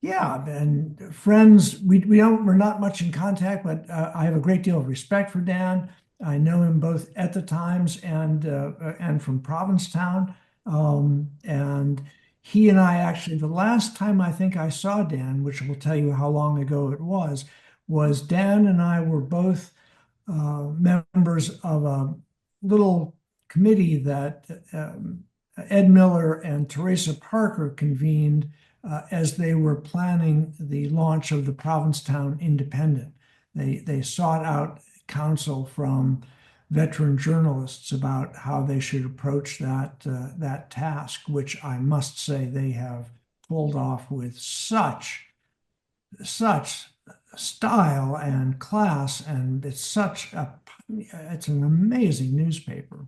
Yeah, and friends, we're not much in contact, but I have a great deal of respect for Dan. I know him both at the Times and from Provincetown. And he and I actually, the last time I think I saw Dan, which will tell you how long ago it was Dan and I were both members of a little committee that Ed Miller and Teresa Parker convened as they were planning the launch of the Provincetown Independent. They sought out counsel from veteran journalists about how they should approach that task, which I must say they have pulled off with such style and class, and it's an amazing newspaper.